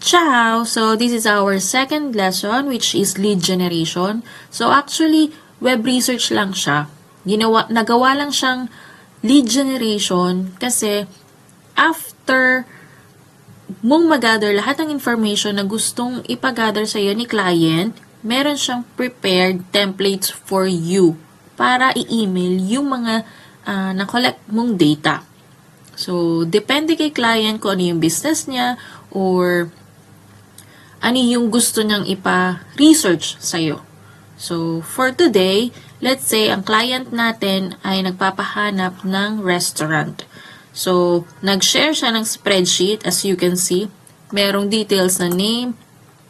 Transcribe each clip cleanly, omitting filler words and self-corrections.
Ciao! So, this is our second lesson, which is lead generation. So, actually, web research lang siya. Nagawa lang siyang lead generation kasi after mong mag-gather lahat ng information na gustong ipagather sa iyo ni client, meron siyang prepared templates for you para i-email yung mga na-collect mong data. So, depende kay client kung ano yung business niya or ano yung gusto niyang ipa-research sa'yo. So, for today, let's say, ang client natin ay nagpapahanap ng restaurant. So, nag-share siya ng spreadsheet, as you can see. Merong details na name,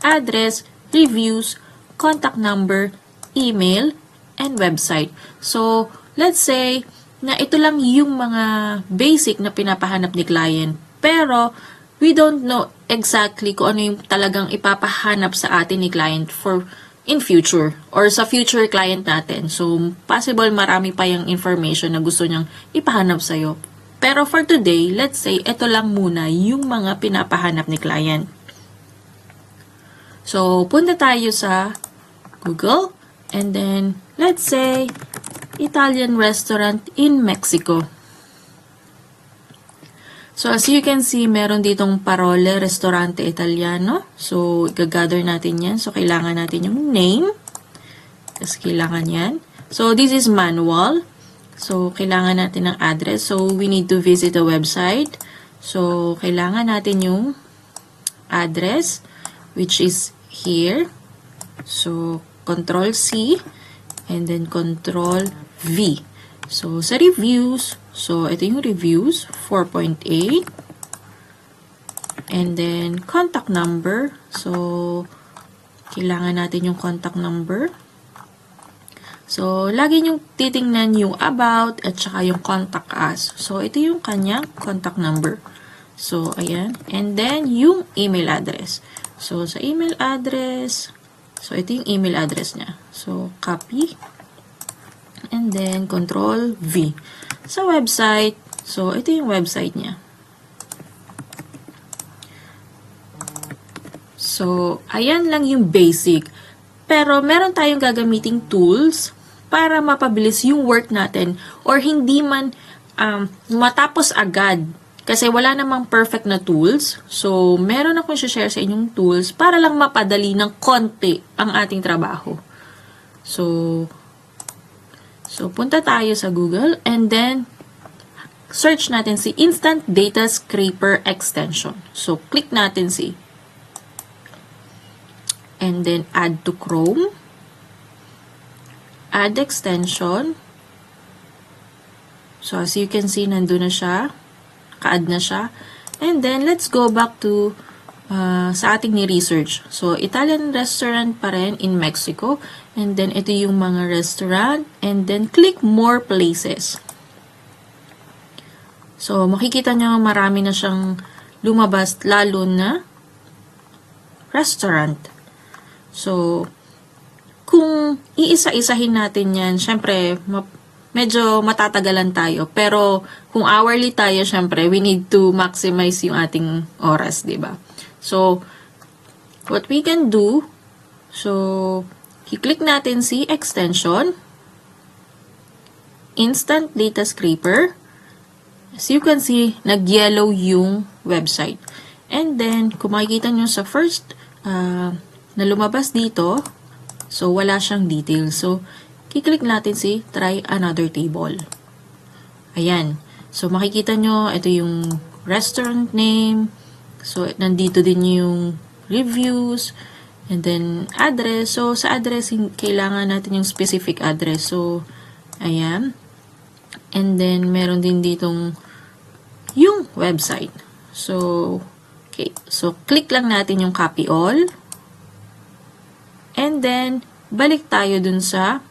address, reviews, contact number, email, and website. So, let's say na ito lang yung mga basic na pinapahanap ni client. Pero, we don't know exactly kung ano yung talagang ipapahanap sa atin ni client for in future or sa future client natin. So, possible marami pa yung information na gusto niyang ipahanap sa'yo. Pero for today, let's say, ito lang muna yung mga pinapahanap ni client. So, punta tayo sa Google and then, let's say, Italian restaurant in Mexico. So, as you can see, meron ditong parole, restaurante italiano. So, i-gather natin yan. So, kailangan natin yung name. Kasi kailangan yan. So, this is manual. So, kailangan natin ng address. So, we need to visit the website. So, kailangan natin yung address, which is here. So, Control C, and then Control V. So, sa reviews, so, ito yung reviews, 4.8. And then, contact number. So, kailangan natin yung contact number. So, lagi nyong titingnan yung about at saka yung contact us. So, ito yung kanyang contact number. So, ayan. And then, yung email address. So, sa email address, so, ito yung email address niya. So, copy. And then, Control V. Sa website, so, ito yung website niya. So, ayan lang yung basic. Pero, meron tayong gagamiting tools para mapabilis yung work natin or hindi man matapos agad. Kasi wala namang perfect na tools. So, meron akong share sa inyong tools para lang mapadali ng konti ang ating trabaho. So, punta tayo sa Google and then search natin si Instant Data Scraper Extension. So, click natin si and then add to Chrome. Add extension. So, as you can see, nandun na siya. Ka-add na siya. And then, let's go back to sa ating ni-research. So, Italian restaurant pa rin in Mexico. And then, ito yung mga restaurant. And then, click more places. So, makikita nyo marami na siyang lumabas lalo na restaurant. So, kung iisa-isahin natin yan, syempre, medyo matatagalan tayo. Pero, kung hourly tayo, syempre, we need to maximize yung ating oras, diba? So, what we can do, so, i-click natin si extension, Instant Data Scraper. As you can see, nag-yellow yung website. And then, kung makikita nyo sa first na lumabas dito, so, wala siyang details. So, kiklik natin si Try Another Table. Ayan. So, makikita nyo, ito yung restaurant name. So, nandito din yung reviews. And then, address. So, sa address, kailangan natin yung specific address. So, ayan. And then, meron din ditong yung website. So, okay. So, click lang natin yung copy all. And then, balik tayo dun sa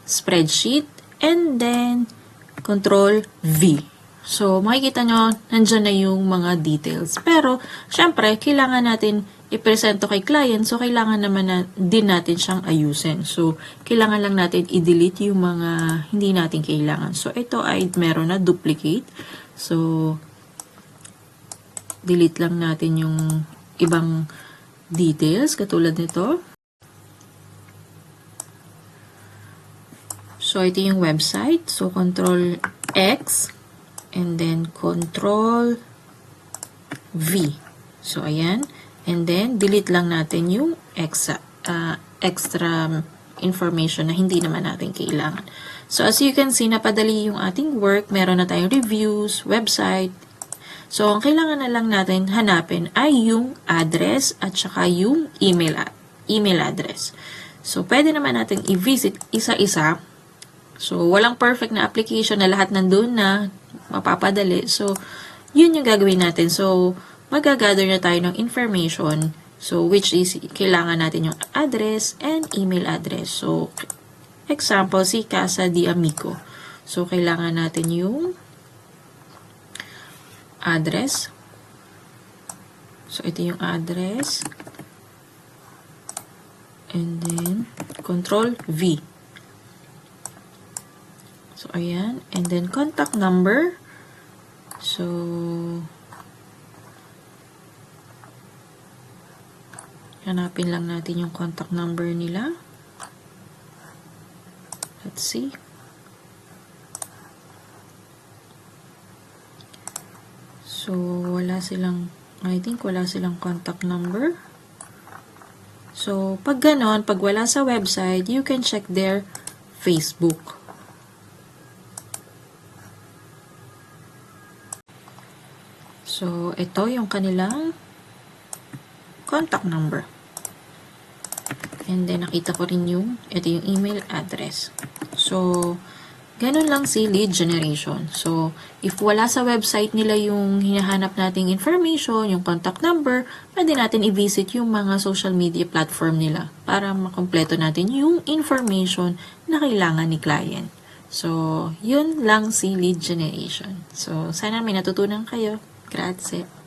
spreadsheet. And then, Control V. So, makikita nyo, nandyan na yung mga details. Pero, syempre, kailangan natin i-presento kay client. So, kailangan naman din natin siyang ayusin. So, kailangan lang natin i-delete yung mga hindi natin kailangan. So, ito ay meron na duplicate. So, delete lang natin yung ibang details katulad nito. So, ito yung website. So, Control X and then Control V. So, ayan. And then, delete lang natin yung extra information na hindi naman natin kailangan. So, as you can see, napadali yung ating work. Meron na tayong reviews, website. So, ang kailangan na lang natin hanapin ay yung address at saka yung email address. So, pwede naman natin i-visit isa-isa. So, walang perfect na application na lahat nandun na mapapadali. So, yun yung gagawin natin. So, magagather na tayo ng information. So, which is, kailangan natin yung address and email address. So, example, si Casa de Amico. So, kailangan natin yung address. So, ito yung address. And then, Control V. So, ayan. And then, contact number. So, hanapin lang natin yung contact number nila. Let's see. So, I think wala silang contact number. So, pag ganon, pag wala sa website, you can check their Facebook. So, ito yung kanilang contact number. And then, nakita ko rin ito yung email address. So, ganun lang si lead generation. So, if wala sa website nila yung hinahanap nating information, yung contact number, pwede natin i-visit yung mga social media platform nila para makompleto natin yung information na kailangan ni client. So, yun lang si lead generation. So, sana may natutunan kayo. Grazie.